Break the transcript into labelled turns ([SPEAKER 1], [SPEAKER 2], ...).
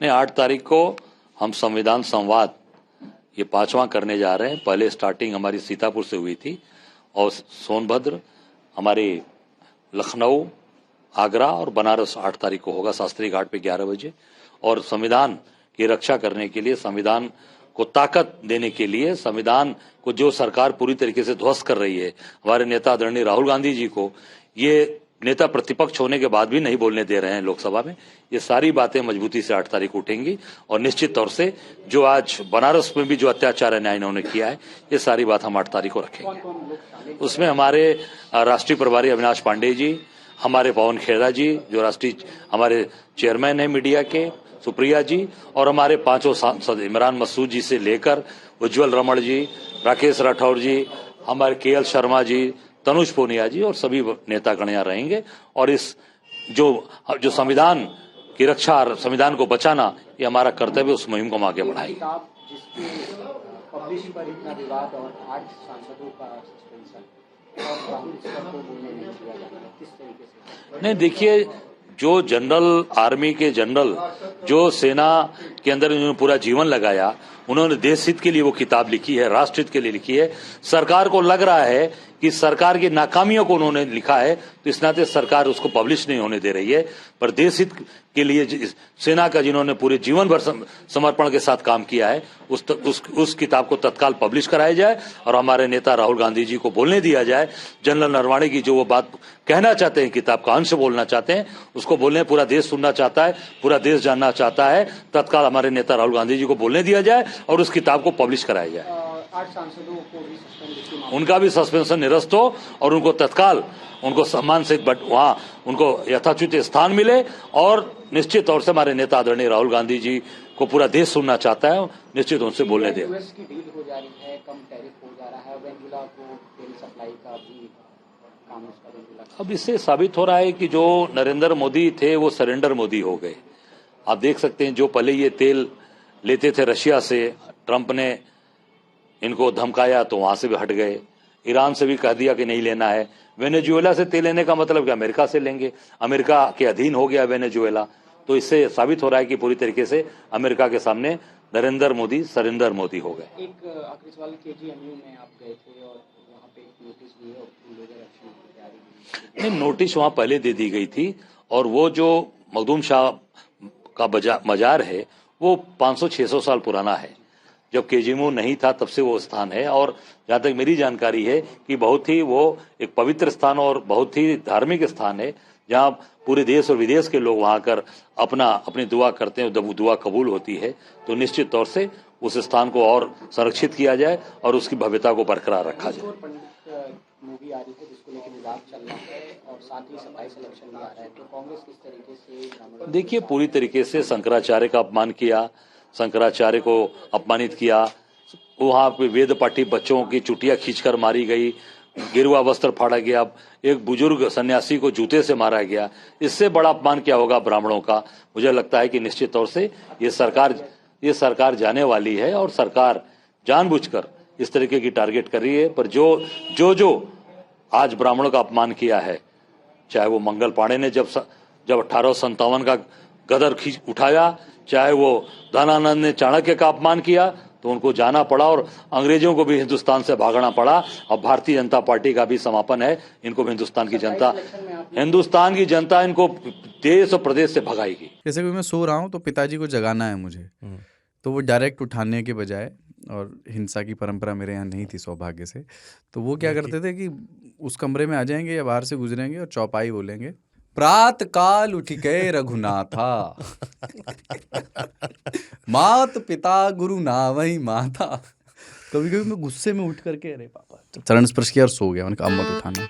[SPEAKER 1] नहीं, 8 तारीख को हम संविधान संवाद ये 5वां करने जा रहे हैं। पहले स्टार्टिंग हमारी सीतापुर से हुई थी और सोनभद्र, हमारे लखनऊ, आगरा और बनारस 8 तारीख को होगा शास्त्री घाट पे 11 बजे। और संविधान की रक्षा करने के लिए, संविधान को ताकत देने के लिए, संविधान को जो सरकार पूरी तरीके से ध्वस्त कर रही है, हमारे नेता आदरणीय राहुल गांधी जी को ये नेता प्रतिपक्ष होने के बाद भी नहीं बोलने दे रहे हैं लोकसभा में, ये सारी बातें मजबूती से 8 तारीख उठेंगी। और निश्चित तौर से जो आज बनारस में भी जो अत्याचार अन्याय इन्होंने किया है, ये सारी बात हम 8 तारीख को रखेंगे। उसमें हमारे राष्ट्रीय प्रभारी अविनाश पांडे जी, हमारे पवन खेरा जी जो राष्ट्रीय हमारे चेयरमैन है मीडिया के, सुप्रिया जी, और हमारे 5 सांसद इमरान मसूद जी से लेकर उज्जवल रमण जी, राकेश राठौर जी, हमारे केएल शर्मा जी, तनुज पूनिया जी और सभी नेतागण यहाँ रहेंगे। और इस जो संविधान की रक्षा, संविधान को बचाना, ये हमारा कर्तव्य, उस मुहिम को हम आगे बढ़ाएंगे।
[SPEAKER 2] पब्लिश पर इतना विवाद और 8 सांसदों का सस्पेंशन और राहुल सर को बोलने नहीं दिया जा रहा है, किस तरीके से?
[SPEAKER 1] नहीं, देखिए, जो जनरल, आर्मी के जनरल जो सेना के अंदर उन्होंने पूरा जीवन लगाया, उन्होंने देश हित के लिए वो किताब लिखी है, राष्ट्र हित के लिए लिखी है। सरकार को लग रहा है कि सरकार की नाकामियों को उन्होंने लिखा है, तो इस नाते सरकार उसको पब्लिश नहीं होने दे रही है। पर देश हित के लिए सेना का जिन्होंने पूरे जीवन भर समर्पण के साथ काम किया है, उस किताब को तत्काल पब्लिश कराया जाए और हमारे नेता राहुल गांधी जी को बोलने दिया जाए। जनरल नरवाणे की जो वो बात कहना चाहते हैं, किताब का अंश बोलना चाहते हैं, उसको बोलने, पूरा देश सुनना चाहता है, पूरा देश जानना चाहता है, तत्काल हमारे नेता राहुल गांधी जी को बोलने दिया जाए और उस किताब को पब्लिश कराया जाए।
[SPEAKER 2] 8 सांसदों को भी सस्पेंड,
[SPEAKER 1] उनका भी सस्पेंशन निरस्त हो और उनको तत्काल, उनको सम्मान से वहां उनको यथाचित स्थान मिले। और निश्चित तौर से हमारे नेता आदरणीय राहुल गांधी जी को पूरा देश सुनना चाहता है, निश्चित उनसे बोलने दें।
[SPEAKER 2] यूएस की डील हो जा रही है, कम टैरिफ हो जा रहा है, वेनेजुला को तेल सप्लाई का भी काम उसका वेनेजुला।
[SPEAKER 1] अब इससे साबित हो रहा है कि जो नरेंद्र मोदी थे वो सरेंडर मोदी हो गए। आप देख सकते हैं, जो पहले ये तेल लेते थे रशिया से, ट्रंप ने इनको धमकाया तो वहां से भी हट गए। ईरान से भी कह दिया कि नहीं लेना है। वेनेजुएला से तेल लेने का मतलब कि अमेरिका से लेंगे, अमेरिका के अधीन हो गया वेनेजुएला। तो इससे साबित हो रहा है कि पूरी तरीके से अमेरिका के सामने नरेंद्र मोदी सरेंडर मोदी हो गए।
[SPEAKER 2] एक आखिरी सवाल, केजीएमयू में आप गए थे और वहाँ पे एक नोटिस भी है, लेजर एक्शन की तैयारी।
[SPEAKER 1] नहीं, नोटिस वहां पहले दे दी गई थी और वो जो मखदूम शाह का मजार है वो 500-600 साल पुराना है। जब केजीएमयू नहीं था तब से वो स्थान है। और जहां तक मेरी जानकारी है कि बहुत ही वो एक पवित्र स्थान और बहुत ही धार्मिक स्थान है, जहां पूरे देश और विदेश के लोग वहां आकर अपनी दुआ करते हैं, जब दुआ कबूल होती है। तो निश्चित तौर से उस स्थान को और संरक्षित किया जाए और उसकी भव्यता को बरकरार रखा जाए।
[SPEAKER 2] मूवी आ रही है जिसको लेकर विवाद चल रहा है और साथ ही सफाई सिलेक्शन भी आ रहा है, तो कांग्रेस किस तरीके से?
[SPEAKER 1] देखिए, पूरी तरीके से शंकराचार्य का अपमान किया, शंकराचार्य को अपमानित किया। वहां पे वेद पाठी बच्चों की चुटिया खींचकर मारी गई, गिरुआ वस्त्र फाड़ा गया, एक बुजुर्ग सन्यासी को जूते से मारा गया। इससे बड़ा अपमान क्या होगा ब्राह्मणों का? मुझे लगता है कि निश्चित तौर से ये सरकार जाने वाली है और सरकार जानबूझकर इस तरीके की टारगेट कर रही है। पर जो आज ब्राह्मणों का अपमान किया है, चाहे वो मंगल पांडे ने जब 1857 का गदर उठाया, चाहे वो धनानंद ने चाणक्य का अपमान किया, तो उनको जाना पड़ा और अंग्रेजों को भी हिंदुस्तान से भागना पड़ा। अब भारतीय जनता पार्टी का भी समापन है। इनको भी हिंदुस्तान की जनता इनको देश और प्रदेश से भगाएगी।
[SPEAKER 3] जैसे कि मैं सो रहा हूँ तो पिताजी को जगाना है मुझे, तो वो डायरेक्ट उठाने के बजाय, और हिंसा की परंपरा मेरे यहाँ नहीं थी सौभाग्य से, तो वो क्या करते थे कि उस कमरे में आ जाएंगे या बाहर से गुजरेंगे और चौपाई बोलेंगे, प्रात काल उठ के रघुनाथा मात पिता गुरु नावही माता। कभी कभी मैं गुस्से में उठ करके अरे पापा चरण स्पर्श किया और सो गया। मैंने कहा अब मत उठाना।